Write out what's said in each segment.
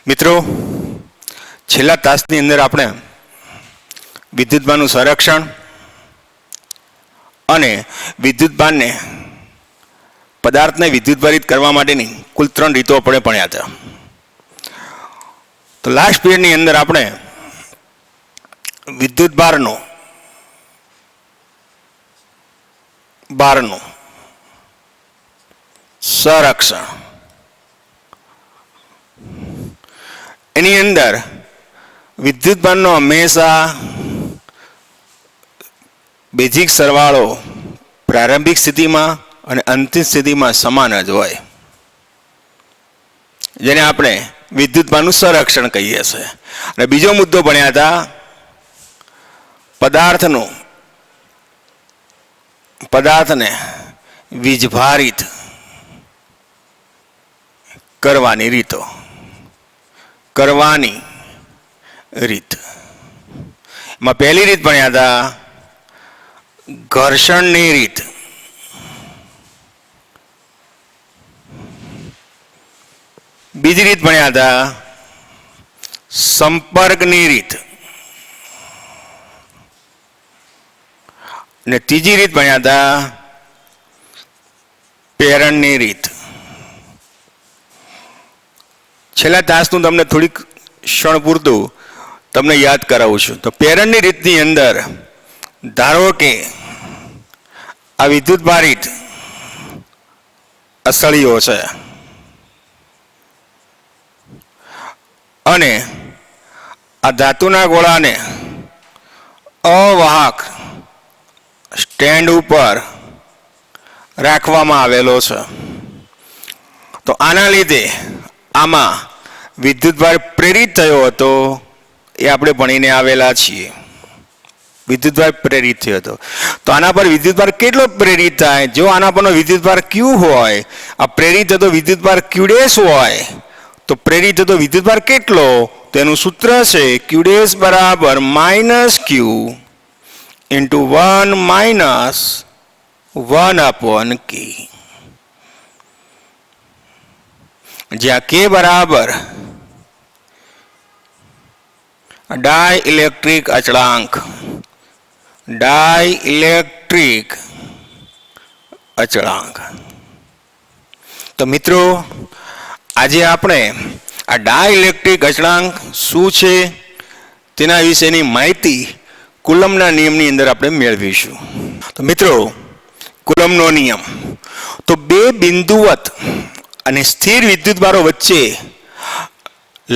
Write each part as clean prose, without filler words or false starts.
મિત્રો, છેલ્લા તાસની અંદર આપણે વિદ્યુતભારનું સંરક્ષણ અને વિદ્યુતભારને પદાર્થને વિદ્યુતભારિત કરવા માટેની કુલ 3 રીતો આપણે ભણ્યા હતા. તો લાસ્ટ પીરિયડની અંદર આપણે વિદ્યુતભારનું સંરક્ષણ એની અંદર વિદ્યુતભારનો હંમેશા બેઝિક સરવાળો પ્રારંભિક સ્થિતિમાં અને અંતિમ સ્થિતિમાં સમાન જ હોય, જેને આપણે વિદ્યુતભારનું સંરક્ષણ કહીએ છીએ. અને બીજો મુદ્દો ભણ્યા હતા પદાર્થને વીજભારિત કરવાની રીત. એમાં પહેલી રીત ભણ્યા હતા ઘર્ષણની રીત. બીજી રીત ભણ્યા હતા સંપર્કની રીત. અને ત્રીજી રીત ભણ્યા હતા પ્રેરણની રીત. છેલ્લા તાસનું તમને થોડીક ક્ષણ પૂરતું તમને યાદ કરાવું છું. તો પ્રેરણની રીતની અંદર ધારો કે આ વિદ્યુતભારિત અસળીઓ છે અને આ ધાતુના ગોળાને અવાહક સ્ટેન્ડ ઉપર રાખવામાં આવેલો છે. તો આના લીધે આમાં વિદ્યુતભાર પ્રેરિત થયો હતો એ આપણે ભણીને આવેલા છીએ. વિદ્યુતભાર પ્રેરિત થયો હતો. તો આના પર વિદ્યુતભાર કેટલો પ્રેરિત થાય? જો આના પરનો વિદ્યુતભાર ક્યુ હોય, આ પ્રેરિત થતો વિદ્યુતભાર ક્યુડેસ હોય, તો પ્રેરિત થતો વિદ્યુતભાર કેટલો? તેનું સૂત્ર છે ક્યુડેસ બરાબર -q × 1 - 1/k, જ્યાં k બરાબર ડાઇલેક્ટ્રિક અચળાંક. તો મિત્રો, આજે આપણે આ ડાઇલેક્ટ્રિક અચળાંક શું છે તેના વિશેની માહિતી કુલમ્બના નિયમની અંદર આપણે મેળવીશું. તો મિત્રો, કુલમ્બનો નિયમ તો બે બિંદુવત અને સ્થિર વિદ્યુતભારો વચ્ચે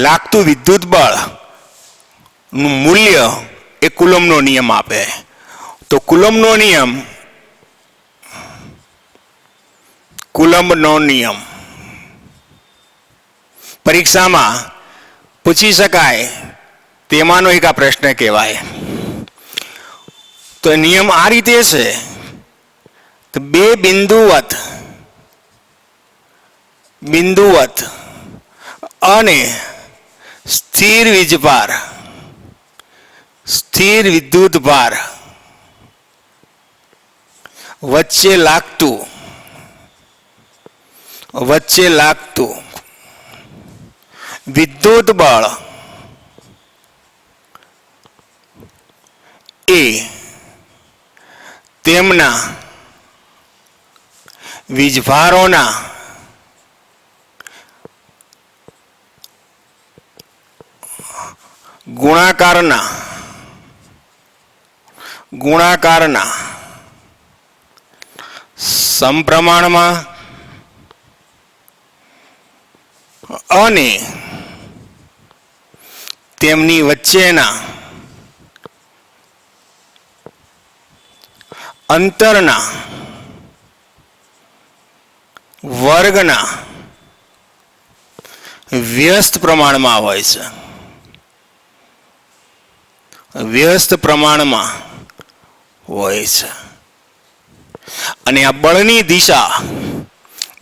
લાગતું વિદ્યુત બળનું મૂલ્ય એ કુલમ્બનો નિયમ આપે. તો કુલમ્બનો નિયમ પરીક્ષામાં પૂછી શકાય તેમાંનો એક આ પ્રશ્ન કહેવાય. તો નિયમ આ રીતે છે કે બે બિંદુવત અને સ્થિર વિદ્યુતભાર વચ્ચે લાગતું વિદ્યુત બળ એ તેમના વીજભારોના ગુણાકારના સમપ્રમાણમાં અને તેમની વચ્ચેના અંતરના વર્ગના વ્યસ્ત પ્રમાણમાં હોય છે. અને આ બળની દિશા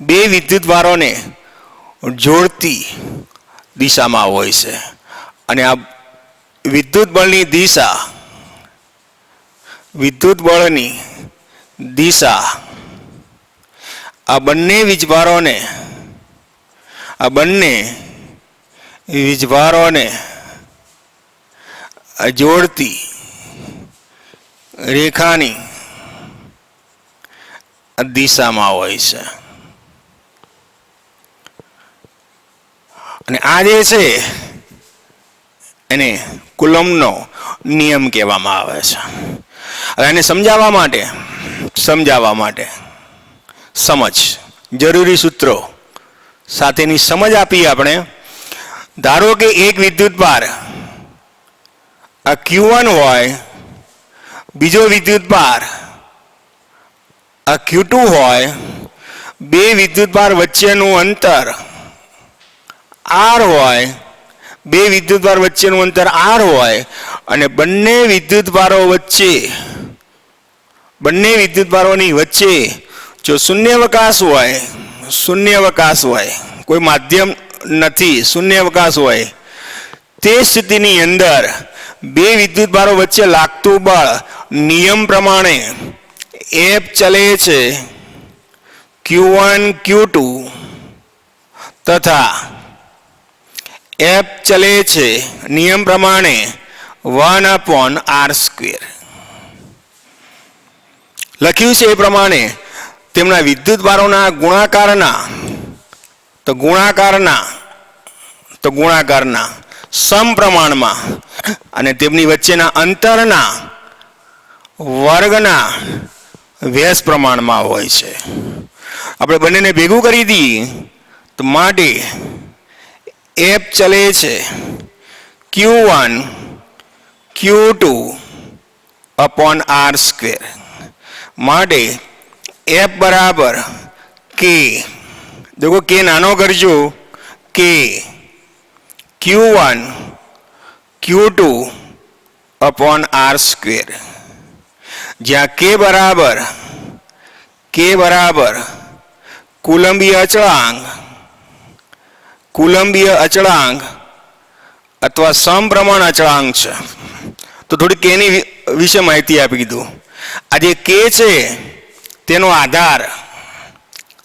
બે વિદ્યુતભારોને જોડતી દિશામાં હોય છે. અને આ વિદ્યુત બળની દિશા આ બંને વીજભારોને જોડતી રેખાની દિશામાં હોય છે. અને આ જે છે એને કુલમ્બનો નિયમ કહેવામાં આવે છે. હવે એને સમજાવવા માટે સમજ જરૂરી સૂત્રો સાથેની સમજ આપી આપણે. ધારો કે એક વિદ્યુતભાર આ Q1 હોય, બીજો વિદ્યુતભાર આ Q2 હોય, બે વિદ્યુતભાર વચ્ચેનું અંતર R હોય, બે વિદ્યુતભાર વચ્ચેનું અંતર R હોય અને બંને વિદ્યુતભારોની વચ્ચે જો શૂન્યાવકાશ હોય, કોઈ માધ્યમ નથી, શૂન્યાવકાશ હોય, તે સ્થિતિની અંદર બે વિદ્યુતભારો વચ્ચે લાગતું બળ નિયમ પ્રમાણે F ચલે છે Q1 Q2 તથા F ચલે છે નિયમ પ્રમાણે 1/r². લખ્યું છે એ પ્રમાણે તેમના વિદ્યુતભારોના ગુણાકારના સમપ્રમાણમાં અને તેમની વચ્ચેના અંતરના વર્ગના વ્યસ્ત પ્રમાણમાં હોય છે. આપણે બંનેને ભેગું કરી દઈએ તો માટે F ચલે છે Q1 Q2/r². માટે F બરાબર K, देखो K નાનો કરજો, K Q1 Q2/r², જ્યાં K બરાબર કુલંબીય અચળાંક અથવા સમપ્રમાણ અચળાંક છે. તો થોડી કેની વિશે માહિતી આપી દીધું. આ જે K છે તેનો આધાર,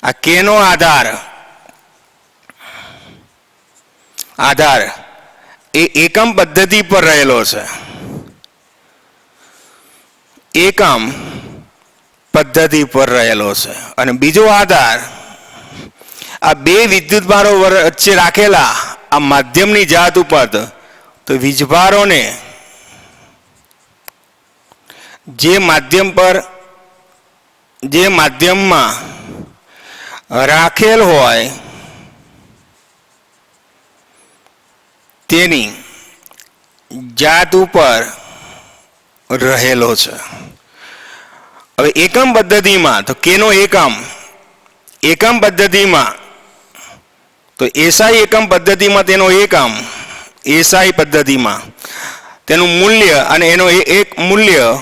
આ Kનો આધાર એ એકમ પદ્ધતિ પર રહેલો છે. અને બીજો આધાર આ બે વિદ્યુતભારો વચ્ચે રાખેલા આ માધ્યમની જાત ઉપર. તો વીજભારોને જે માધ્યમમાં રાખેલ હોય તેની જાત ઉપર રહેલો છે. હવે એકમ પદ્ધતિમાં તો કેનો એકમ પદ્ધતિમાં તો એસઆઈ એકમ પદ્ધતિમાં તેનો એકમ, એસઆઈ પદ્ધતિમાં તેનું મૂલ્ય અને એનો એક મૂલ્ય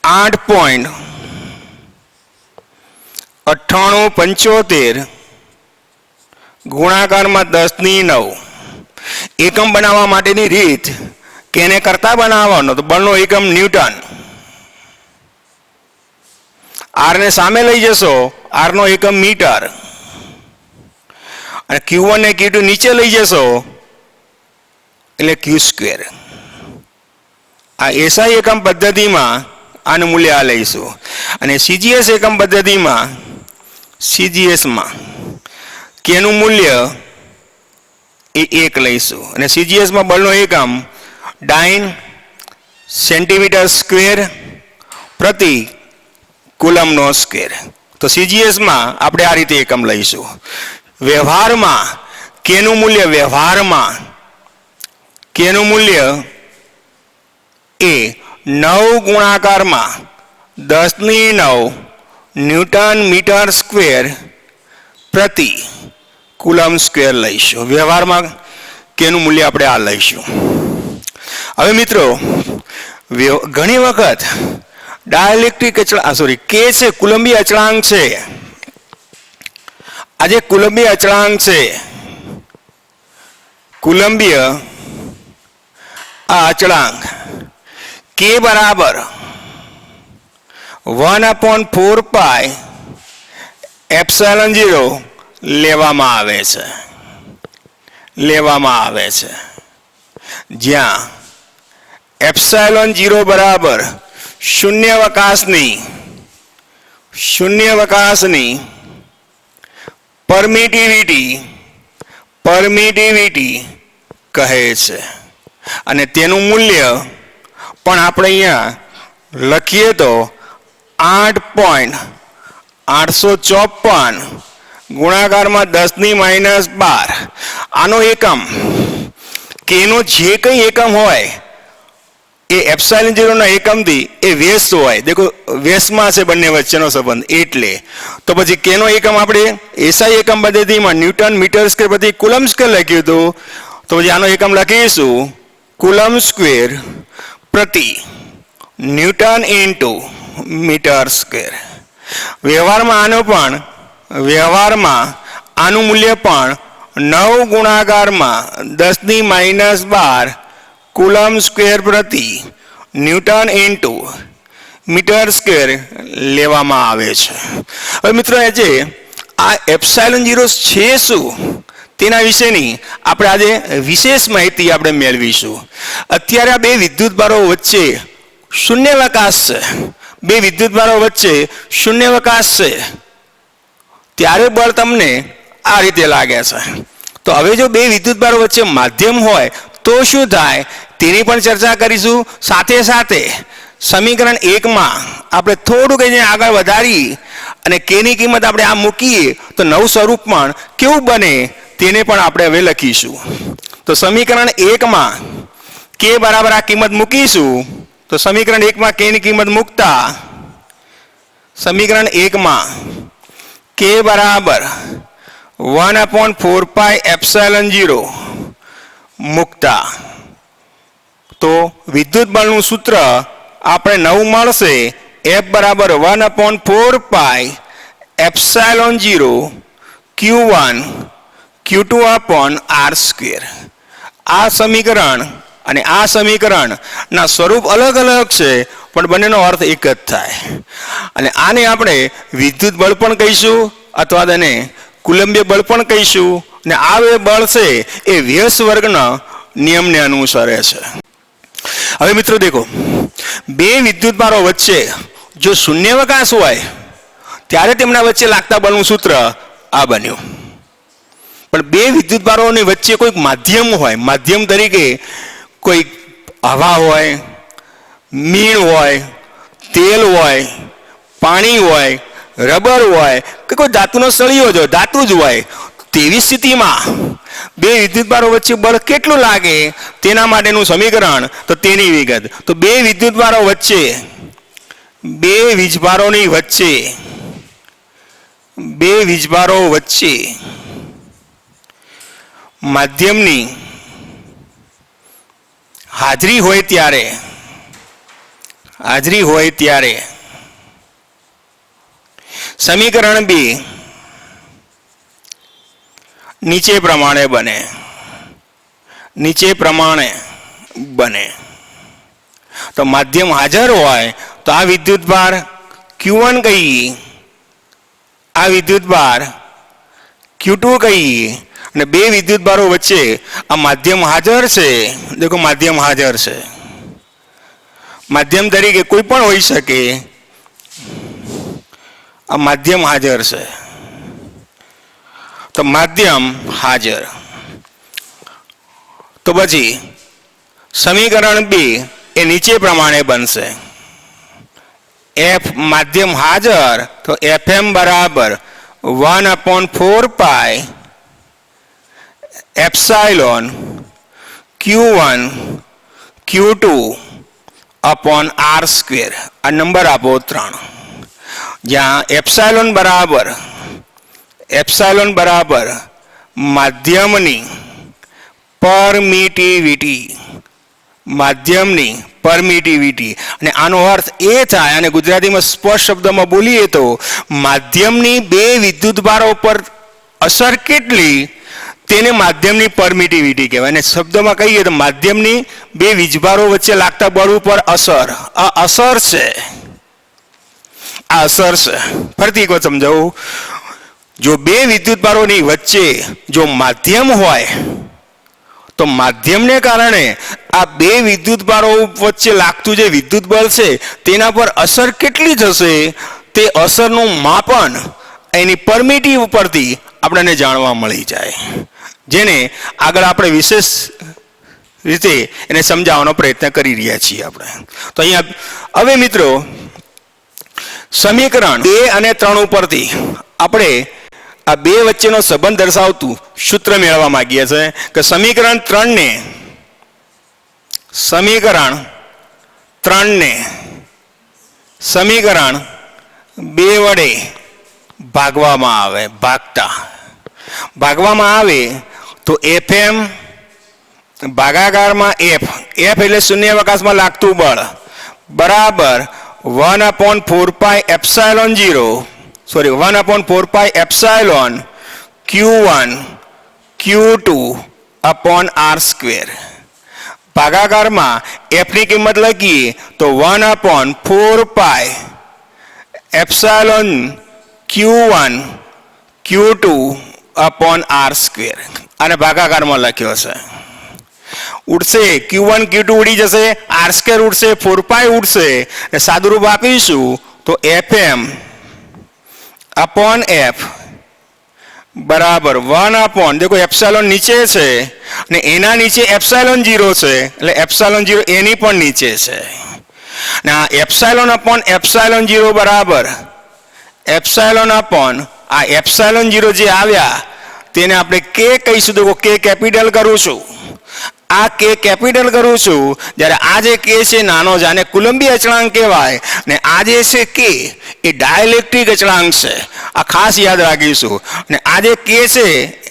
8.9875 ગુણાકારમાં 10⁹. એકમ બનાવવા માટેની રીત કે એને કરતા બનાવવાનો તો બળનો એકમ ન્યૂટન. R ને સામે લઈ જશો, R નો એકમ મીટર. અને Q1 ને Q2 નીચે લઈ જશો એટલે Q². આ એસઆઈ એકમ પદ્ધતિમાં આનું મૂલ્ય આ લઈશું. અને CGS એકમ પદ્ધતિમાં કેનું મૂલ્ય એ 1 લઈશું. અને CGSમાં બળનો એકમ ડાઇન સેન્ટીમીટર² પ્રતિ કુલમ્બનો સ્ક્વેર. તો CGSમાં આપણે આ રીતે એકમ લઈશું. વ્યવહારમાં કેનું મૂલ્ય એ 9 ગુણાકારમાં 10⁹ ન્યૂટન મીટર² પ્રતિ કુલમ્બ² લઈશું. વ્યવહારમાં કેનું મૂલ્ય આપણે આ લઈશું. હવે મિત્રો ઘણી વખત ડાઇલેક્ટ્રિક K છે કુલંબીય અચળાંક છે. આ જે કુલંબીય અચળાંક છે, કુલંબીય આ અચળાંક K બરાબર 1/4πε0 લેવામાં આવે છે. લેવામાં આવે છે, જ્યાં એપ્સાયલોન 0 બરાબર શૂન્યાવકાશની પરમિટિવિટી કહે છે. અને તેનું મૂલ્ય પણ આપણે અહીંયા લખીએ તો 8.854 ગુણાકારમાં 10⁻12. આનો એકમ કેનો જે કંઈ એકમ હોય એ એપ્સાયલોન 0 ના એકમથી એ વ્યસ્ત હોય. દેખો વ્યસ્તમાં છે બંને વચ્ચેનો સંબંધ, એટલે તો પછી કેનો એકમ આપણે એસઆઈ એકમ પદ્ધતિમાં ન્યૂટન મીટર સ્ક્વેર પછી કુલમ સ્ક્વેર લખ્યું હતું, તો પછી આનો એકમ લખીશું કુલમ સ્ક્વેર પ્રતિ ન્યૂટન ઇન્ટુ મીટર સ્ક્વેર. વ્યવહારમાં આનું મૂલ્ય પણ 9 ગુણાકારમાં 10⁻12 કુલમ સ્ક્વેર પ્રતિ ન્યૂટન ઇન્ટુ મીટર સ્ક્વેર લેવામાં આવે છે. હવે મિત્રો જે આ એપ્સાયલોન 0 છે શું તેના વિશેની આપણે આજે વિશેષ માહિતી આપણે મેળવીશું. અત્યારે આ બે વિદ્યુતભારો વચ્ચે શૂન્યાવકાશ છે, ત્યારે બળ તમને આ રીતે લાગે છે. તો હવે જો બે વિદ્યુતભારો વચ્ચે માધ્યમ હોય તો શું થાય તેની પણ ચર્ચા કરીશું. સાથે સાથે સમીકરણ 1 માં આપણે થોડુંક આગળ વધારી અને કેની કિંમત આપણે આ મૂકીએ તો નવું સ્વરૂપ પણ કેવું બને તેને પણ આપણે હવે લખીશું. તો સમીકરણ 1 માં કે બરાબર આ કિંમત મૂકીશું. તો સમીકરણ 1 માં કેની કિંમત મૂકતા સમીકરણ 1 માં કે બરાબર 1/4 એપ્સાયલોન 0 મૂકતા તો વિદ્યુત બળનું સૂત્ર આપણે નવું મળશે. F બરાબર 1/4 epsilon 0 Q1 Q2 upon R². આ સમીકરણ અને આ સમીકરણના સ્વરૂપ અલગ અલગ છે પણ બંનેનો અર્થ એક જ થાય. અને આને આપણે વિદ્યુત બળ પણ કહીશું અથવા તેને કુલંબીય બળ પણ કહીશું. અને આ બે બળ છે એ વ્યસ્ત વર્ગના નિયમને અનુસરે છે. હવે મિત્રો દેખો, બે વિદ્યુતભારો વચ્ચે જો શૂન્યાવકાશ હોય ત્યારે તેમના વચ્ચે લાગતા બળનું સૂત્ર આ બન્યું. પણ બે વિદ્યુતભારોની વચ્ચે કોઈક માધ્યમ હોય, માધ્યમ તરીકે કોઈ હવા હોય, મીણ હોય, તેલ હોય, પાણી હોય, રબર હોય કે કોઈ ધાતુનો સળિયો જ હોય, ધાતુ જ હોય, તેવી સ્થિતિમાં બે વિદ્યુતભારો વચ્ચે બળ કેટલું લાગે તેના માટેનું સમીકરણ તો તેની વિગત. તો બે વિદ્યુતભારો વચ્ચે માધ્યમની હાજરી હોય ત્યારે સમીકરણ 2 નીચે પ્રમાણે બને. તો માધ્યમ હાજર હોય તો આ વિદ્યુતભાર Q1 કહીએ, આ વિદ્યુતભાર Q2 કહીએ. અને બે વિદ્યુતભારો વચ્ચે આ માધ્યમ હાજર છે. દેખો માધ્યમ હાજર છે, માધ્યમ તરીકે કોઈ પણ હોઈ શકે. આ માધ્યમ હાજર છે તો માધ્યમ હાજર, તો પછી સમીકરણ 2 એ નીચે પ્રમાણે બનશે. F માધ્યમ હાજર તો Fm બરાબર 1/4 epsilon Q1 Q2 upon R². આ નંબર આપો 3, જ્યાં એપ્સાયલોન બરાબર માધ્યમની પરમિટિવિટી. અને આનો અર્થ એ થાય, અને ગુજરાતીમાં સ્પષ્ટ શબ્દમાં બોલીએ તો માધ્યમની બે વિદ્યુતભારો પર અસર કેટલી તેને માધ્યમની પરમિટિવિટી કહેવાય. અને શબ્દમાં કહીએ તો માધ્યમની બે વીજભારો વચ્ચે લાગતા બળ ઉપર અસર. આ અસર છે. ફરીથી એક વાર સમજાવું. જો બે વિદ્યુતભારોની વચ્ચે જો માધ્યમ હોય તો માધ્યમને કારણે આ બે વિદ્યુતભારો વચ્ચે લાગતું જે વિદ્યુત બળ છે તેના પર અસર કેટલી થશે તે અસરનું માપન એની પરમિટિવ ઉપરથી આપણને જાણવા મળી જાય, જેને આગળ આપણે વિશેષ રીતે એને સમજાવવાનો પ્રયત્ન કરી રહ્યા છીએ આપણે. તો અહીંયા હવે મિત્રો સમીકરણ 2 અને 3 ઉપરથી આપણે આ બે વચ્ચેનો સંબંધ દર્શાવતું સૂત્ર મેળવવા માંગીએ છીએ કે સમીકરણ 3 ને સમીકરણ 2 વડે ભાગવામાં આવે તો FM ભાગાકારમાં F એટલે શૂન્યાવકાશમાં લાગતું બળ બરાબર 1/4 pi epsilon Q1 Q2 upon R square. ભાગાકારમાં F ની કિંમત લખીએ તો 1/4 pi epsilon Q1 Q2 upon R square. આને ભાગાકારમાં લખ્યો છે. ઉડશે Q1 Q2 ઉડી જશે, R square ઉડશે, 4 pi ઉડશે, અને સાદુરૂપ આપીશું તો FM अपॉन F बराबर 1/, देखो एप्सिलॉन नीचे છે ને એના નીચે એપ્સિલોન 0 છે એટલે એપ્સિલોન 0 એની પણ નીચે છે ને આ એપ્સિલોન अपॉन એપ્સિલોન 0 બરાબર એપ્સિલોન अपॉन આ એપ્સિલોન 0 જે આવ્યા તેને આપણે k કહીશું, તો k કેપિટલ કરું છું, આ k કેપિટલ કરું છું જ્યારે આ જે k છે નાનો છે આને કુલંબી અચળાંક કહેવાય ને આ જે છે k એ ડાઇલેક્ટ્રિક અચળાંક છે, આ ખાસ યાદ રાખીશું. ને આ જે k છે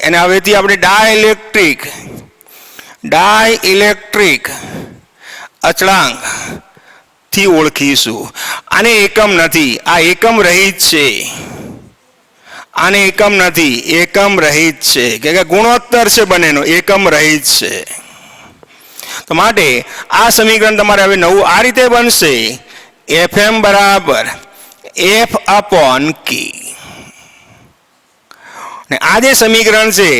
એને હવેથી આપણે ડાઇલેક્ટ્રિક અચળાંક થી ઓળખીશું. આને એકમ નથી, આ એકમ રહિત છે, આને એકમ નથી, એકમ રહિત છે કે ગુણોત્તર છે બંનેનો, એકમ રહિત છે. તો માટે આ સમીકરણ તમારે હવે નવું આ રીતે બનશે FM બરાબર F upon K. ને આ જે સમીકરણ છે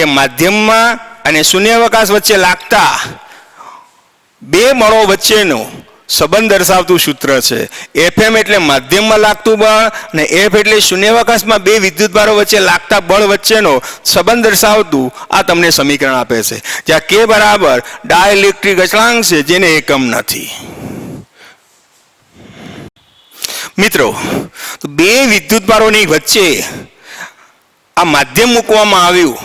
એ માધ્યમમાં અને શૂન્યાવકાશ વચ્ચે લાગતા બે બળો વચ્ચેનો સંબંધ દર્શાવતું સૂત્ર છે. FM એટલે માધ્યમમાં લાગતું બળ અને F એટલે શૂન્યાવકાશમાં બે વિદ્યુતભારો વચ્ચે લાગતા બળ વચ્ચેનો સંબંધ દર્શાવતું આ તમને સમીકરણ આપે છે, જ્યાં K બરાબર ડાઇલેક્ટ્રિક અચળાંક છે જેને એકમ નથી. મિત્રો બે વિદ્યુતભારોની વચ્ચે આ માધ્યમ મૂકવામાં આવ્યું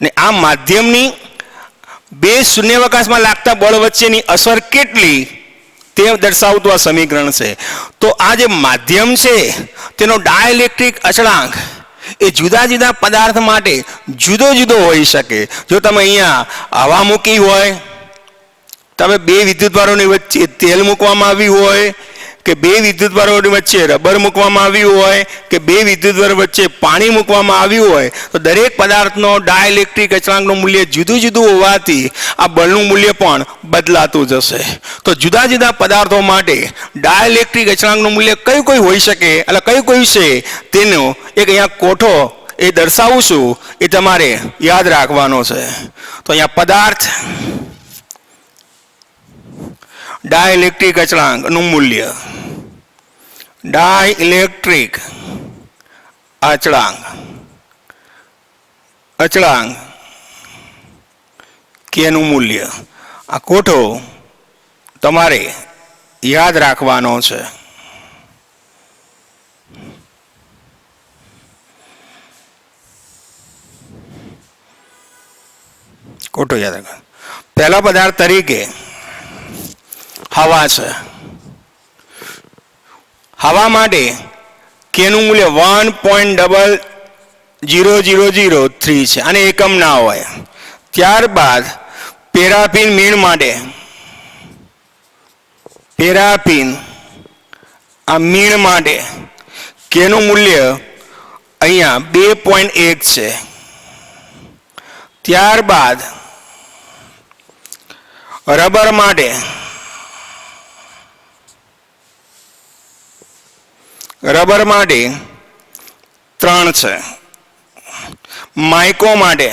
ને આ માધ્યમની બે શૂન્યાવકાશમાં લાગતા બળ વચ્ચેની અસર કેટલી તે દર્શાવતું આ સમીકરણ છે. તો આ જે માધ્યમ છે તેનો ડાઇલેક્ટ્રિક અચળાંક એ જુદા જુદા પદાર્થ માટે જુદો જુદો હોઈ શકે. જો તમે અહીંયા હવા મૂકી હોય, તમે બે વિદ્યુતભારોની વચ્ચે તેલ મૂકવામાં આવ્યું હોય, કે બે વિદ્યુતભારોની વચ્ચે રબર મૂકવામાં આવ્યું હોય, કે બે વિદ્યુતભારો વચ્ચે પાણી મૂકવામાં આવ્યું હોય, તો દરેક પદાર્થનો ડાઇલેક્ટ્રિક અચળાંકનું મૂલ્ય જુદું જુદું હોવાથી આ બળનું મૂલ્ય પણ બદલાતું જશે. તો જુદા જુદા પદાર્થો માટે ડાઇલેક્ટ્રિક અચળાંકનું મૂલ્ય કયું કયું હોઈ શકે એટલે કયું કયું છે તેનો એક અહીંયા કોઠો એ દર્શાવું છું, એ તમારે યાદ રાખવાનો છે. તો અહીંયા પદાર્થ ડાઇલેક્ટ્રિક અચળાંકનું મૂલ્ય, ડાઇલેક્ટ્રિક અચળાંક કેનું મૂલ્ય, આ કોઠો તમારે યાદ રાખવાનો છે. કોઠો યાદ રાખવાનો. પહેલા પદાર્થ તરીકે હવા છે. હવા માટે કેનું મૂલ્ય 1.0003 છે, આને એકમ ના હોય. ત્યારબાદ પેરાફિન મીણ માટે, પેરાફિન આ મીણ માટે કેનું મૂલ્ય અહીંયા 2.1 છે. ત્યારબાદ રબર માટે રબર માટે 3 છે. માઇકો માટે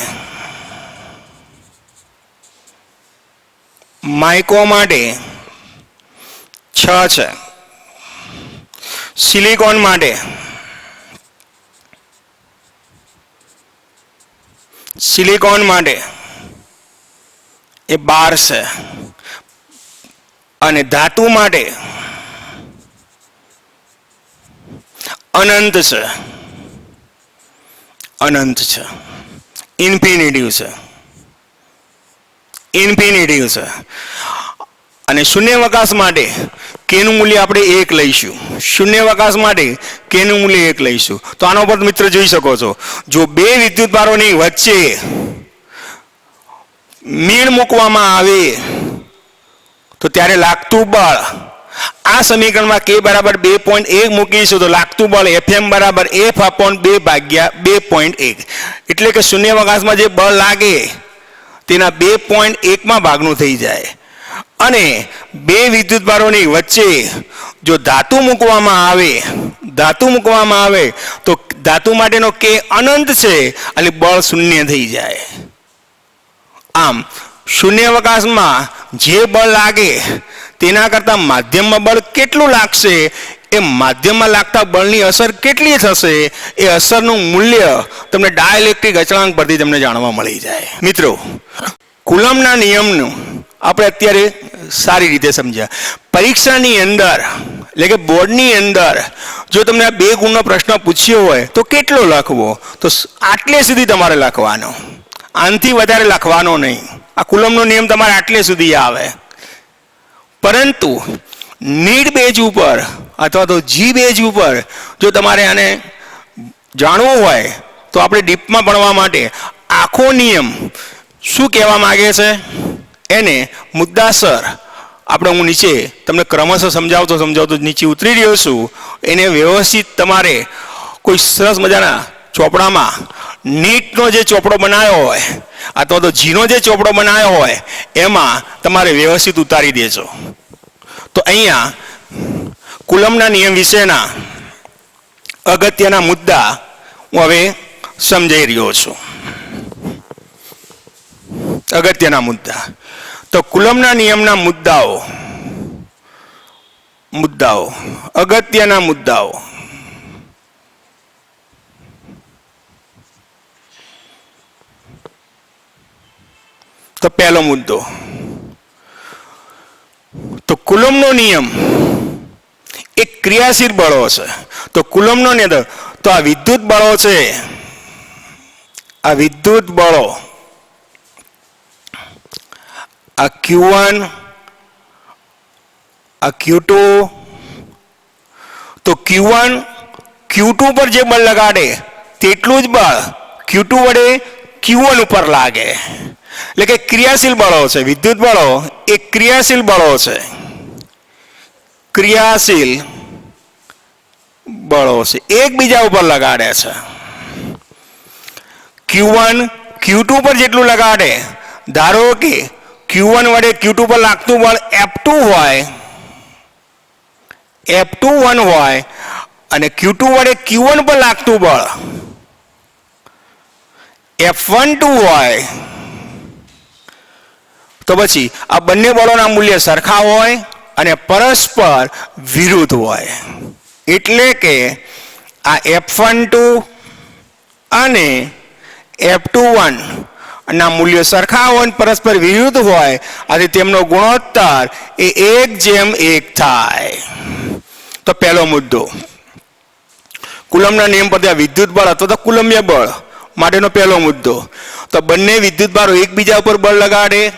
માઇકો માટે 6 છે. સિલિકોન માટે એ 12 છે. અને ધાતુ માટે અનંત છે. ઇન્ફિનિટિવ છે. અને શૂન્યાવકાશ માટે કેનું મૂલ્ય આપણે 1 લઈશું. તો આનો પર મિત્ર જોઈ શકો છો, જો બે વિદ્યુતભારોની વચ્ચે મીણ મૂકવામાં આવે તો ત્યારે લાગતું બળ, આ સમીકરણમાં k બરાબર 2.1 મૂકીશું તો લાગતું બળ Fm બરાબર F/2/2.1, એટલે કે શૂન્યાવકાશમાં જે બળ લાગે તેના 2.1 ભાગનું થઈ જાય. અને બે વિદ્યુતભારોની વચ્ચે જો ધાતુ મૂકવામાં આવે તો ધાતુ માટેનો k અનંત છે અને બળ શૂન્ય થઈ જાય. આમ શૂન્યાવકાશમાં જે બળ લાગે તેના કરતાં માધ્યમમાં બળ કેટલું લાગશે, એ માધ્યમમાં લાગતા બળની અસર કેટલી થશે, એ અસરનું મૂલ્ય તમને ડાઇલેક્ટ્રિક અચળાંક પરથી તમને જાણવા મળી જાય. મિત્રો, કુલમ્બના નિયમનું આપણે અત્યારે સારી રીતે સમજ્યા. પરીક્ષાની અંદર એટલે કે બોર્ડની અંદર જો તમને આ 2 ગુણનો પ્રશ્ન પૂછ્યો હોય તો કેટલો લખવો, તો આટલે સુધી તમારે લખવાનો, આનાથી વધારે લખવાનો નહીં. આ કુલમ્બનો નિયમ તમારે આટલે સુધી આવે. પરંતુ નીડ બેઝ ઉપર અથવા તો જી બેઝ ઉપર જો તમારે આને જાણવું હોય તો આપણે ડીપમાં ભણવા માટે આખો નિયમ શું કહેવા માંગે છે એને મુદ્દાસર આપણે હું નીચે તમને ક્રમશઃ સમજાવતો નીચે ઉતરી રહ્યો છું. એને વ્યવસ્થિત તમારે કોઈ સરસ મજાના ચોપડામાં નીટનો જે ચોપડો બનાવ્યો હોય અથવા તો જીનો જે ચોપડો બનાવ્યો હોય એમાં તમારે વ્યવસ્થિત ઉતારી દેજો. તો અહીંયા કુલમ્બના નિયમ વિશેના અગત્યના મુદ્દા હું હવે સમજાઈ રહ્યો છું. અગત્યના મુદ્દા તો કુલમ્બના નિયમના અગત્યના મુદ્દાઓ. તો પહેલો મુદ્દો, તો કુલમ્બનો નિયમ એ ક્રિયાશીલ બળો છે. તો કુલમ્બનો નિયમ તો આ વિદ્યુત બળો છે, આ વિદ્યુત બળો આ Q1 આ Q2, તો Q1 Q2 પર જે બળ લગાડે તેટલું જ બળ Q2 વડે Q1 ઉપર લાગે. એટલે કે ક્રિયાશીલ બળો છે. વિદ્યુત બળો એ ક્રિયાશીલ બળો છે. એકબીજા ઉપર લગાડે છે. Q1 Q2 પર જેટલું લગાડે, ધારો કે Q1 વડે Q2 પર લાગતું બળ F21 હોય અને Q2 વડે Q1 પર લાગતું બળ F12 હોય, તો પછી આ બંને બળોના મૂલ્ય સરખા હોય અને પરસ્પર વિરુદ્ધ હોય. એટલે કે આ F12 અને F21 ના મૂલ્યો સરખા હોય પરસ્પર વિરુદ્ધ હોય, આથી તેમનો ગુણોત્તર એ 1:1 થાય. તો પહેલો મુદ્દો કુલમ્બના નિયમ પરથી વિદ્યુત બળ અથવા તો કુલમ્બીય બળ માટેનો પહેલો મુદ્દો. તો બંને વિદ્યુતભારો એકબીજા ઉપર બળ લગાડે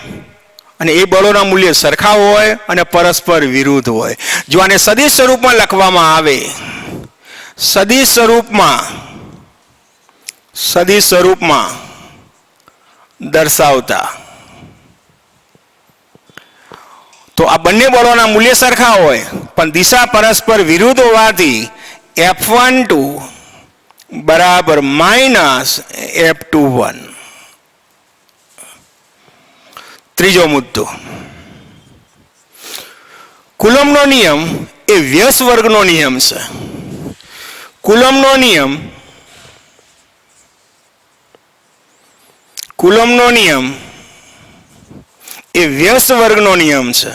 અને એ બળોના મૂલ્ય સરખા હોય અને પરસ્પર વિરુદ્ધ હોય. જો આને સદિશ સ્વરૂપમાં લખવામાં આવે, સદિશ સ્વરૂપમાં દર્શાવતા, તો આ બંને બળોના મૂલ્ય સરખા હોય પણ દિશા પરસ્પર વિરુદ્ધ હોવાથી F12 બરાબર -F21. ત્રીજો મુદ્દો, કુલમ્બનો નિયમ એ વ્યસ્ત વર્ગનો નિયમ છે. કુલમ્બનો નિયમ એ વ્યસ્ત વર્ગનો નિયમ છે.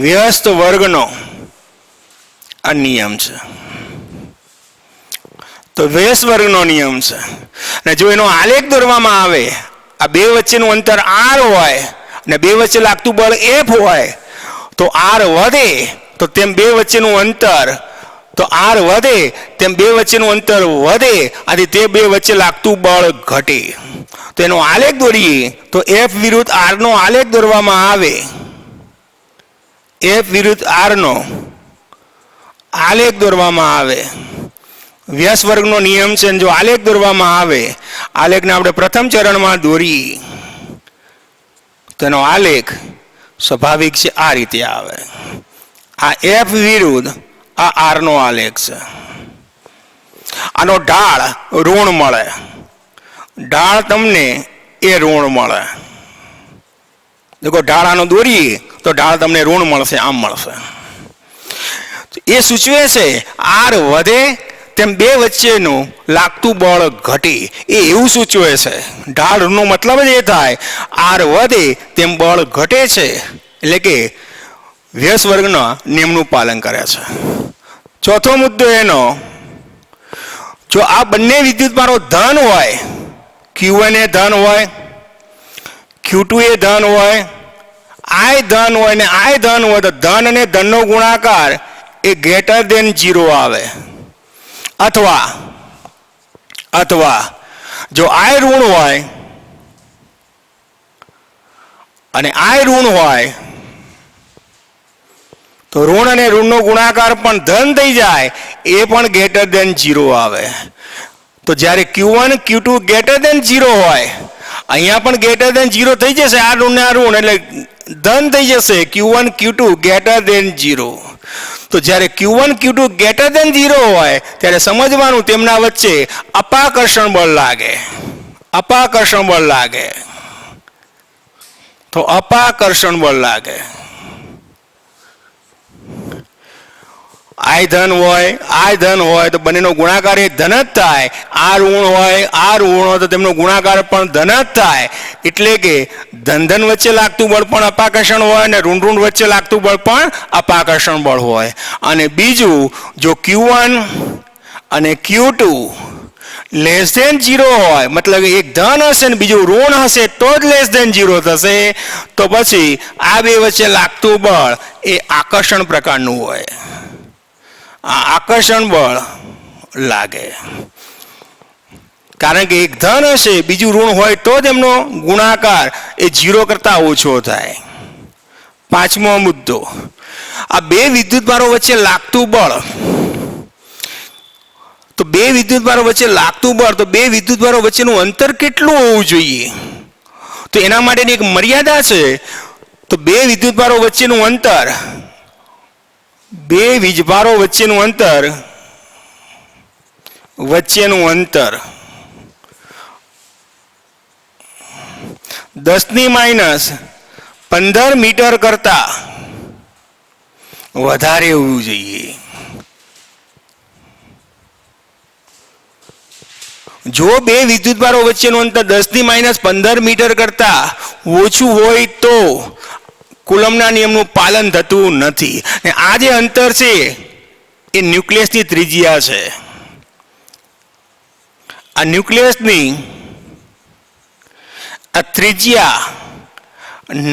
વ્યસ્ત વર્ગનો આ નિયમ છે. તો વ્યસ્ત વર્ગનો નિયમ છે. અને જો એનો આલેખ દોરવામાં આવે, આ બે વચ્ચેનું અંતર r હોય અને બે વચ્ચે લાગતું બળ F હોય, તો r વધે તો તેમ બે વચ્ચેનું અંતર, તો r વધે તેમ બે વચ્ચેનું અંતર વધે, આથી તે બે વચ્ચે લાગતું બળ ઘટે. તો એનો આલેખ દોરીએ તો F વિરુદ્ધ r નો આલેખ દોરવામાં આવે. F વિરુદ્ધ r નો આલેખ દોરવામાં આવે. વ્યસ્ત વર્ગનો નિયમ છે. જો આલેખ દોરવામાં આવે, આલેખને આપણે પ્રથમ ચરણમાં દોરી, તેનો આલેખ સ્વાભાવિક છે આ રીતે આવે. આ F વિરુદ્ધ આ r નો આલેખ છે. આનો ઢાળ ઋણ મળે. ઢાળ તમને એ ઋણ મળે. દેખો ઢાળ આનો દોરીએ તો ઢાળ તમને ઋણ મળશે, આમ મળશે. એ સૂચવે છે r વધે તેમ બે વચ્ચેનું લાગતું બળ ઘટે, એ એવું સૂચવે છે. ઢાળનો મતલબ જ એ થાય r વધે તેમ બળ ઘટે છે, એટલે કે વ્યસ્ત વર્ગના નિયમનું પાલન કરે છે. ચોથો મુદ્દો એનો, જો આ બંને વિદ્યુતભારો ધન હોય, Q1 એ ધન હોય, Q2 એ ધન હોય, I ધન હોય ને I ધન હોય, તો ધન અને ધનનો ગુણાકાર એ ગ્રેટર ધેન 0 આવે. અથવા જો I ઋણ હોય અને I ઋણ હોય, તો ઋણ અને ઋણનો ગુણાકાર પણ ધન થઈ જાય, એ પણ ગ્રેટર ધેન 0 આવે. તો જ્યારે Q1 Q2 ગ્રેટર ધેન 0 હોય, અહીંયા પણ ગ્રેટર ધેન 0 થઈ જશે. આ ઋણ ને આ ઋણ એટલે ધન થઈ જશે. Q1 Q2 greater than 0. તો જ્યારે Q1 Q2 ગ્રેટર ધેન 0 હોય, ત્યારે સમજવાનું તેમના વચ્ચે અપાકર્ષણ બળ લાગે. અપાકર્ષણ બળ લાગે. તો અપાકર્ષણ બળ લાગે. I ધન હોય તો બંનેનો ગુણાકાર એ ધન જ થાય. આ ઋણ હોય તો તેમનો ગુણાકાર પણ ધન જ થાય. એટલે કે ધન વચ્ચે લાગતું બળ પણ અપાકર્ષણ હોય અને ઋણ વચ્ચે લાગતું બળ પણ અપાકર્ષણ બળ હોય. અને બીજું, જો Q1 અને Q2 લેસ ધેન 0 હોય, મતલબ એક ધન હશે ને બીજું ઋણ હશે, તો જ લેસ ધેન 0 થશે. તો પછી આ બે વચ્ચે લાગતું બળ એ આકર્ષણ પ્રકારનું હોય. આ આકર્ષણ બળ લાગે. કારણ કે એક ધન હશે બીજું ઋણ હોય તો જ એમનો ગુણાકાર એ 0 કરતા ઓછો થાય. પાંચમો મુદ્દો, આ બે વિદ્યુતભારો વચ્ચે લાગતું બળ. તો બે વિદ્યુતભારો વચ્ચે લાગતું બળ, તો બે વિદ્યુતભારો વચ્ચેનું અંતર કેટલું હોવું જોઈએ? તો એના માટેની એક મર્યાદા છે. તો બે વિદ્યુતભારો વચ્ચેનું અંતર, બે વીજભારો વચ્ચેનું અંતર 10⁻⁻15 મીટર કરતા વધારે હોવું જોઈએ. જો બે વિદ્યુતભારો વચ્ચેનું અંતર 10⁻15 મીટર કરતા ઓછું હોય તો કુલમ્બના નિયમનું પાલન થતું નથી. અને આ જે અંતર છે એ ન્યુક્લિયસની ત્રિજ્યા છે. આ ન્યુક્લિયસની આ ત્રિજ્યા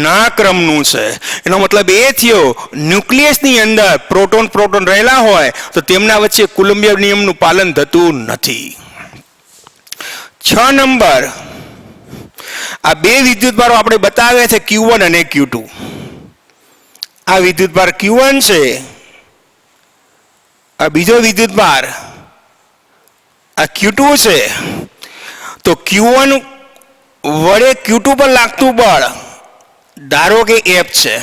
ના ક્રમનું છે. એનો મતલબ એ થયો, ન્યુક્લિયસની અંદર પ્રોટોન રહેલા હોય તો તેમના વચ્ચે કુલમ્બીય નિયમનું પાલન થતું નથી. 6 નંબર, આ બે વિદ્યુતભારો આપણે બતાવ્યા છે Q1 અને Q2. આ વિદ્યુતભાર Q1 છે, આ બીજો વિદ્યુતભાર આ Q2 છે. તો Q1 વડે Q2 પર લાગતું બળ ધારો કે F છે.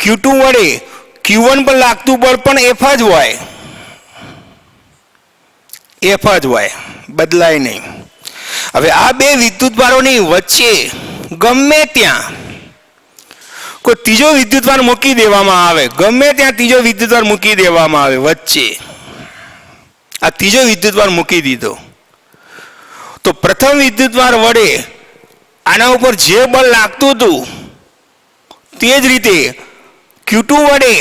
Q2 વડે Q1 પર લાગતું બળ પણ F જ હોય. F જ હોય, બદલાય નહીં. હવે આ બે વિદ્યુતભારોની વચ્ચે ગમે ત્યાં કોઈ ત્રીજો વિદ્યુતભાર મૂકી દેવામાં આવે, ગમે ત્યાં ત્રીજો વિદ્યુતભાર મૂકી દેવામાં આવે વચ્ચે, આ ત્રીજો વિદ્યુતભાર મૂકી દીધો, તો પ્રથમ વિદ્યુતભાર વડે આના ઉપર જે બળ લાગતું હતું તે જ રીતે Q2 વડે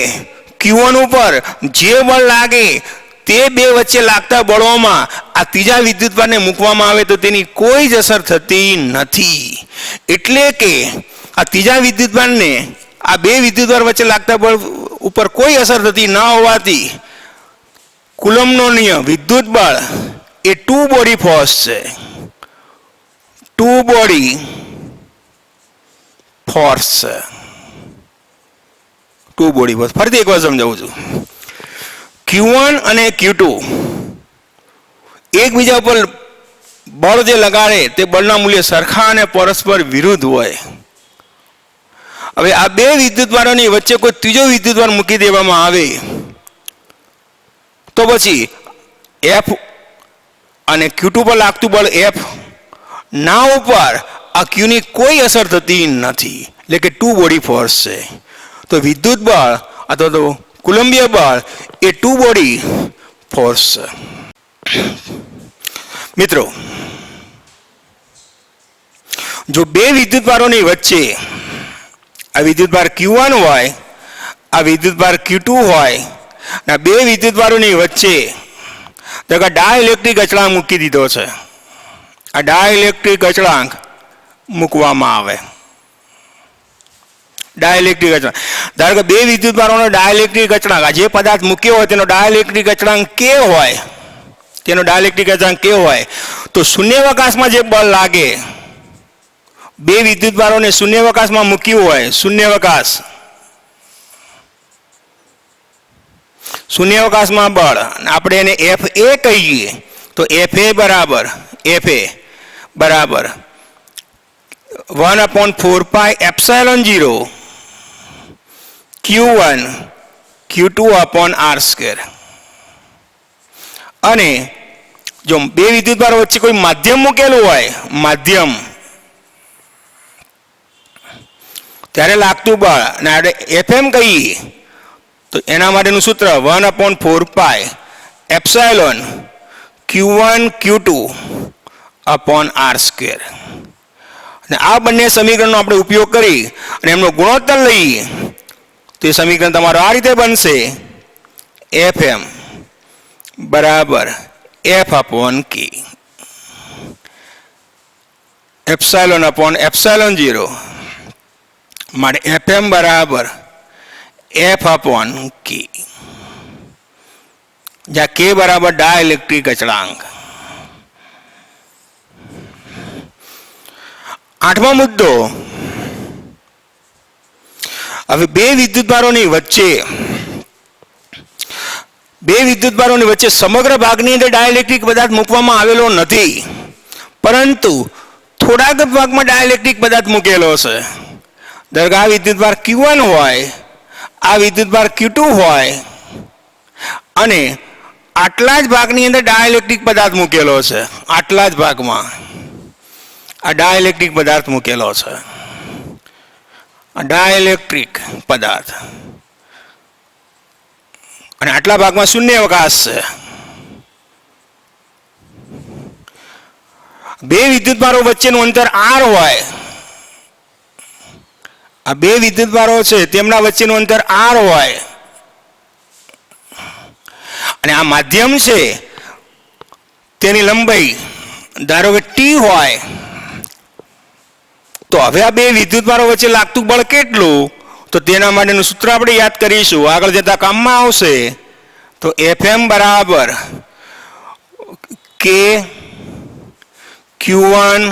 Q1 ઉપર જે બળ લાગે તે બે વચ્ચે લાગતા બળોમાં આ ત્રીજા વિદ્યુતભારને મૂકવામાં આવે તો તેની કોઈ જ અસર થતી નથી. એટલે કે આ ત્રીજા વિદ્યુતભારને આ બે વિદ્યુતભાર વચ્ચે લાગતા બળ ઉપર કોઈ અસર થતી ન હોવાથી કુલમ્બનો નિયમ વિદ્યુત બળ એ ટુ બોડી ફોર્સ છે. ટુ બોડી ફોર્સ છે. ટુ બોડી ફોર્સ ફરીથી એક વાર સમજાવું છું. Q1 અને Q2 એકબીજા ઉપર બળ જે લગાડે તે બળના મૂલ્ય સરખા અને પરસ્પર વિરુદ્ધ હોય. હવે આ બે વિદ્યુતભારોની વચ્ચે કોઈ ત્રીજો વિદ્યુતભાર મૂકી દેવામાં આવે તો પછી F અને Q2 પર લાગતું બળ F ના ઉપર આ Q ની કોઈ અસર થતી નથી. એટલે કે ટુ બોડી ફોર્સ છે. તો વિદ્યુત બળ અથવા તો કુલંબીય બળ એ ટુ બોડી ફોર્સ છે. મિત્રો, જો બે વિદ્યુતભારોની વચ્ચે આ વિદ્યુતભાર Q1 હોય, આ વિદ્યુતભાર Q2 હોય, અને બે વિદ્યુતભારોની વચ્ચે તો ડાઇલેક્ટ્રિક અચળાંક મૂકી દીધો છે. આ ડાઇલેક્ટ્રિક અચળાંક મૂકવામાં આવે. ડાઇલેક્ટ્રિક અચળાંક ધારો કે બે વિદ્યુતભારોનો ડાઇલેક્ટ્રિક અચળાંક આ જે પદાર્થ મૂક્યો હોય તેનો ડાઇલેક્ટ્રિક અચળાંક કે હોય, તેનો ડાઇલેક્ટ્રિક અચળાંક કે હોય તો શૂન્યાવકાશમાં જે બળ લાગે, બે વિદ્યુતભારોને શૂન્યાવકાશમાં મૂક્યું હોય, શૂન્યાવકાશમાં બળ આપણે એને FA કહીએ તો FA બરાબર 1/4πε0 Q1 Q2/r². અને જો બે વિદ્યુતભારો વચ્ચે કોઈ માધ્યમ મૂકેલું હોય, માધ્યમ, ત્યારે લાગતું બળ અને આપણે FM કહીએ તો એના માટેનું સૂત્ર 1/4πε Q1 Q2/r². અને આ બંને સમીકરણનો આપણે ઉપયોગ કરી અને એમનો ગુણોત્તર લઈએ તો એ સમીકરણ તમારું આ રીતે બનશે. FM બરાબર F/K ε/ε0 માટે FM બરાબર F/K, જ્યાં K બરાબર ડાઇલેક્ટ્રિક અચળાંક. 8મો મુદ્દો. હવે બે વિદ્યુતભારોની વચ્ચે સમગ્ર ભાગની અંદર ડાઇલેક્ટ્રિક પદાર્થ મૂકવામાં આવેલો નથી, પરંતુ થોડાક ભાગમાં ડાઇલેક્ટ્રિક પદાર્થ મૂકેલો છે. ધારો કે આ વિદ્યુતભાર Q1 હોય, આ વિદ્યુતભાર Q2 હોય અને આટલા જ ભાગની અંદર ડાઇલેક્ટ્રિક પદાર્થ મૂકેલો છે. આટલા જ ભાગમાં આ ડાઇલેક્ટ્રિક પદાર્થ મૂકેલો છે. આ ડાઇલેક્ટ્રિક પદાર્થ અને આટલા ભાગમાં શૂન્યાવકાશ છે. બે વિદ્યુતભારો વચ્ચેનું અંતર r હોય, આ બે વિદ્યુતભારો છે તેમના વચ્ચેનું અંતર r હોય અને આ માધ્યમ છે તેની લંબાઈ ધારો કે t હોય તો હવે આ બે વિદ્યુતભારો વચ્ચે લાગતું બળ કેટલું તો તેના માટેનું સૂત્ર આપણે યાદ કરીશું, આગળ જતા કામમાં આવશે. તો FM બરાબર K Q1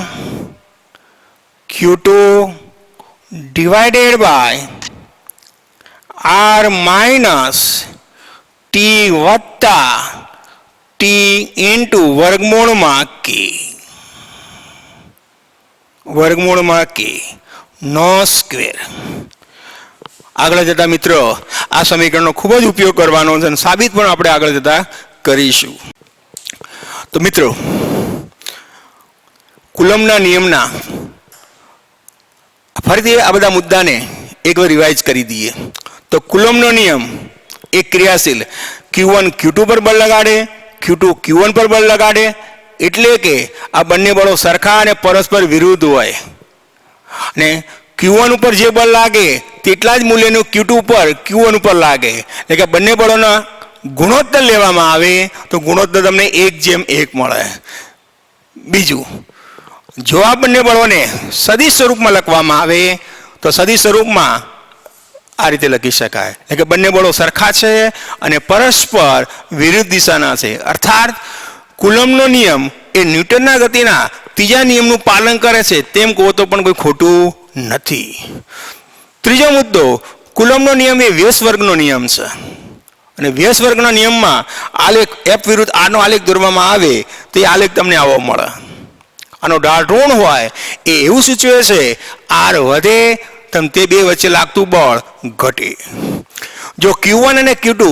Q2 divided by R minus T વત્તા T into વર્ગમૂળમાં K નો સ્ક્વેર. આગળ જતા મિત્રો આ સમીકરણનો ખૂબ જ ઉપયોગ કરવાનો છે અને સાબિત પણ આપણે આગળ જતા કરીશું. તો મિત્રો, કુલમ્બના નિયમના ફરીથી આ બધા મુદ્દાને એકવાર રિવાઇઝ કરી દઈએ. તો કુલમ્બનો નિયમ એક ક્રિયાશીલ Q1 Q2 પર બળ લગાડે, Q2 Q1 પર બળ લગાડે, એટલે કે આ બંને બળો સરખા અને પરસ્પર વિરુદ્ધ હોય. અને Q1 ઉપર જે બળ લાગે તેટલા જ મૂલ્યનું Q2 ઉપર Q1 ઉપર લાગે, એટલે કે બંને બળોના ગુણોત્તર લેવામાં આવે તો ગુણોત્તર તમને 1:1 મળે. બીજું, જો આ બંને બળોને સદિશ સ્વરૂપમાં લખવામાં આવે તો સદિશ સ્વરૂપમાં આ રીતે લખી શકાય, એટલે કે બંને બળો સરખા છે અને પરસ્પર વિરુદ્ધ દિશાના છે. અર્થાત કુલમ્બનો નિયમ એ ન્યૂટનના ગતિના ત્રીજા નિયમનું પાલન કરે છે તેમ કહો તો પણ કોઈ ખોટું નથી. ત્રીજો મુદ્દો, કુલમ્બનો નિયમ એ વ્યસ્ત વર્ગનો નિયમ છે અને વ્યસ્ત વર્ગના નિયમમાં આલેખ F વિરુદ્ધ R નો આલેખ દોરવામાં આવે તો એ આલેખ તમને આવો મળે. આનો ઢાળ ઋણ હોય એ એવું સૂચવે છે R વધે તેમ તે બે વચ્ચે લાગતું બળ ઘટે. જો Q1 અને Q2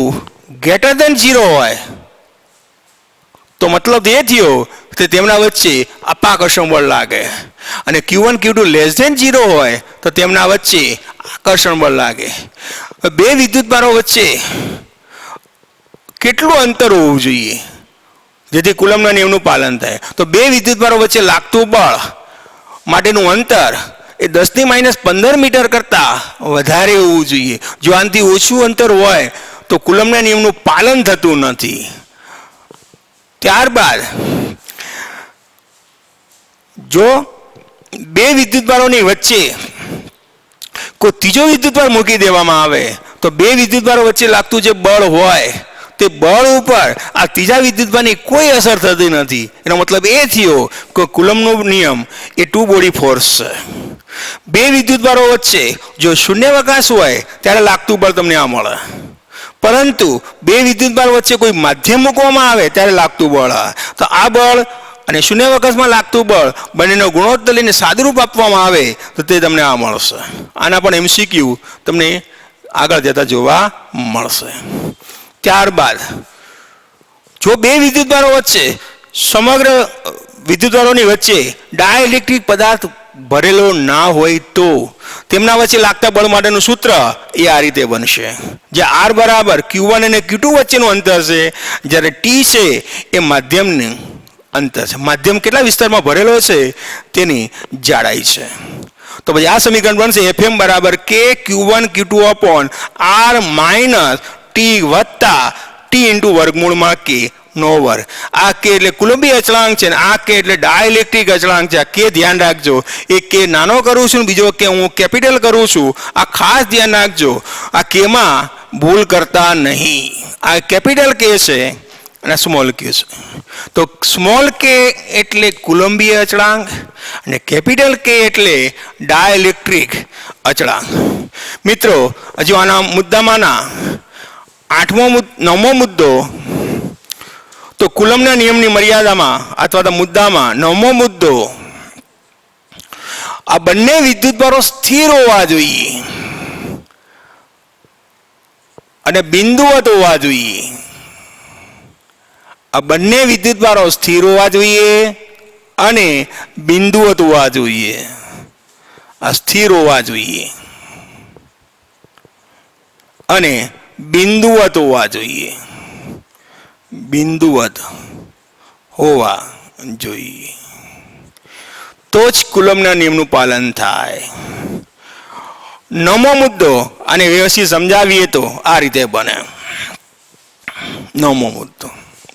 ગ્રેટર ધેન 0 હોય તો મતલબ એ થયો કે તેમના વચ્ચે અપાકર્ષણ બળ લાગે, અને Q1 Q2 લેસ ધેન 0 હોય તો તેમના વચ્ચે આકર્ષણ બળ લાગે. બે વિદ્યુતભારો વચ્ચે કેટલું અંતર હોવું જોઈએ જેથી કુલમ્બના નિયમનું પાલન થાય? તો બે વિદ્યુતભારો વચ્ચે લાગતું બળ માટેનું અંતર એ 10⁻15 મીટર કરતાં વધારે હોવું જોઈએ. જો આનાથી ઓછું અંતર હોય તો કુલમ્બના નિયમનું પાલન થતું નથી. ત્યારબાદ જો બે વિદ્યુતભારોની વચ્ચે કોઈ ત્રીજો વિદ્યુતભાર મૂકી દેવામાં આવે તો બે વિદ્યુતભારો વચ્ચે લાગતું જે બળ હોય તે બળ ઉપર આ ત્રીજા વિદ્યુતભારની કોઈ અસર થતી નથી. એનો મતલબ એ થયો કે કુલમ્બનો નિયમ એ ટુ બોડી ફોર્સ છે. બે વિદ્યુતભારો વચ્ચે જો શૂન્યાવકાશ હોય ત્યારે લાગતું બળ તમને આ મળે, પરંતુ બે વિદ્યુતભાર વચ્ચે કોઈ માધ્યમ મૂકવામાં આવે ત્યારે લાગતું બળ. તો આ બળ અને શૂન્યાવકાશમાં લાગતું બળ બંનેનો ગુણોત્તર લઈને સાદુરૂપ આપવામાં આવે તો તે તમને આ મળશે. આના પણ MCQ તમને આગળ જતા જોવા મળશે. ત્યારબાદ જો બે વિદ્યુતભારો વચ્ચે સમગ્ર વિદ્યુતભારોની વચ્ચે ડાઇલેક્ટ્રિક પદાર્થ ભરેલો ના હોય તો તેમના વચ્ચે લાગતા બળ માટેનું સૂત્ર એ આ રીતે બનશે, જ્યાં R બરાબર Q1 અને Q2 વચ્ચેનું અંતર છે, જ્યારે T છે એ માધ્યમનું અંતર છે. માધ્યમ કેટલા વિસ્તારમાં ભરેલો છે તેની જાડાઈ છે. તો પછી આ સમીકરણ બનશે Fm બરાબર K Q1 Q2 upon R minus T વત્તા T ઇન્ટુ વર્ગમૂળમાં K નો વર્ગ. આ K એટલે કુલંબી અચળાંક છે, આ K એટલે ડાઇલેક્ટ્રિક અચળાંક છે. આ K ધ્યાન રાખજો, એક K નાનો કરું છું, બીજો K હું કેપિટલ કરું છું. આ ખાસ ધ્યાન રાખજો, આ K માં ભૂલ કરતા નહીં. આ કેપિટલ K છે અને સ્મોલ K છે. તો સ્મોલ K એટલે કુલંબીય અચળાંક અને કેપિટલ K એટલે ડાઇલેક્ટ્રિક અચળાંક. મિત્રો, હજુ આના મુદ્દામાંના 9મો મુદ્દો, તો કુલમ્બના નિયમની મર્યાદામાં અથવા તો મુદ્દામાં 9મો મુદ્દો, આ બંને વિદ્યુતભારો સ્થિર હોવા જોઈએ અને બિંદુવત હોવા જોઈએ. આ બંને વિદ્યુતભારો સ્થિર હોવા જોઈએ અને બિંદુવત હોવા જોઈએ. આ સ્થિર હોવા જોઈએ અને બિંદુવત હોવા જોઈએ. બિંદુવત હોવા જોઈએ તો જ કુલમ્બના નિયમનું પાલન થાય. 9મો મુદ્દો, આને વ્યવસ્થિત સમજાવીએ તો આ રીતે બને. 9મો મુદ્દો.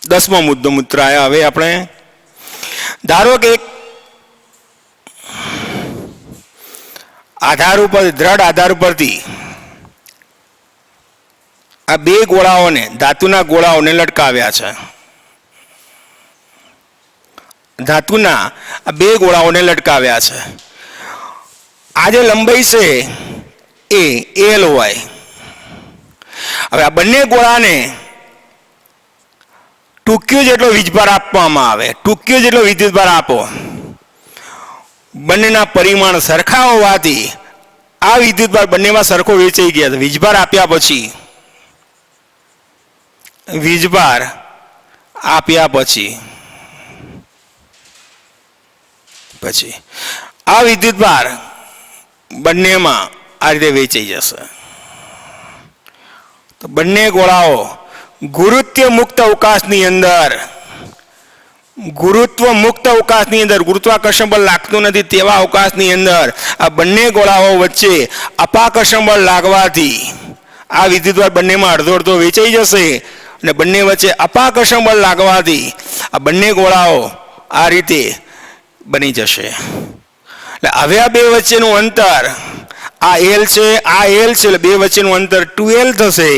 10મો મુદ્દો મિત્ર આવ્યા. હવે આપણે ધારો કે આધાર ઉપર, દ્રઢ આધાર ઉપરથી આ બે ગોળાઓને, ધાતુના ગોળાઓને લટકાવ્યા છે. ધાતુના આ બે ગોળાઓને લટકાવ્યા છે. આ જે લંબાઈ છે એ L હોય. હવે આ બંને ગોળાને 2Q જેટલો વીજભાર આપવામાં આવે. 2Q જેટલો વિદ્યુતભાર આપો. બંનેના પરિમાણ સરખા હોવાથી આ વિદ્યુતભાર બંનેમાં સરખો વેચાઈ ગયા છે. વીજભાર આપ્યા પછી આ વિદ્યુતભાર બંનેમાં આ રીતે વેચાઈ જશે. તો બંને ગોળાઓ ગુરુત્વ મુક્ત અવકાશની અંદર ગુરુત્વ મુક્ત અવકાશની અંદર ગુરુત્વાકર્ષણ બળ લાગતું નથી તેવા અવકાશની અંદર આ બંને ગોળાઓ વચ્ચે અપાકર્ષણ બળ લાગવાથી આ વિદ્યુતભાર બંનેમાં અડધો અડધો વેચાઈ જશે અને બંને વચ્ચે અપાકર્ષણ બળ લાગવાથી આ બંને ગોળાઓ આ રીતે બની જશે. એટલે હવે આ બે વચ્ચેનું અંતર આ L છે આ L છે એટલે બે વચ્ચેનું અંતર 2L થશે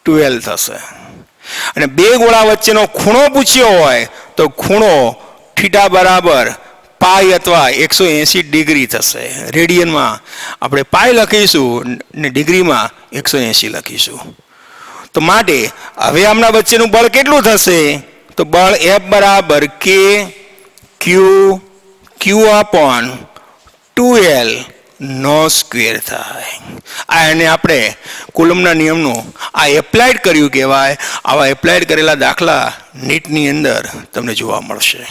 2L થશે. અને બે ગોળા વચ્ચેનો ખૂણો પૂછ્યો હોય તો ખૂણો થીટા બરાબર પાઈ અથવા 180 ડિગ્રી થશે. રેડિયનમાં આપણે પાઈ લખીશું ને ડિગ્રીમાં 180 લખીશું. તો માટે હવે આમના વચ્ચેનું બળ કેટલું થશે તો બળ F બરાબર K Q upon 2L નો સ્ક્વેર થાય. આ એને આપણે કુલમના નિયમનું આ એપ્લાઇડ કર્યું કહેવાય. આવા એપ્લાઇડ કરેલા દાખલા નીટની અંદર તમને જોવા મળશે.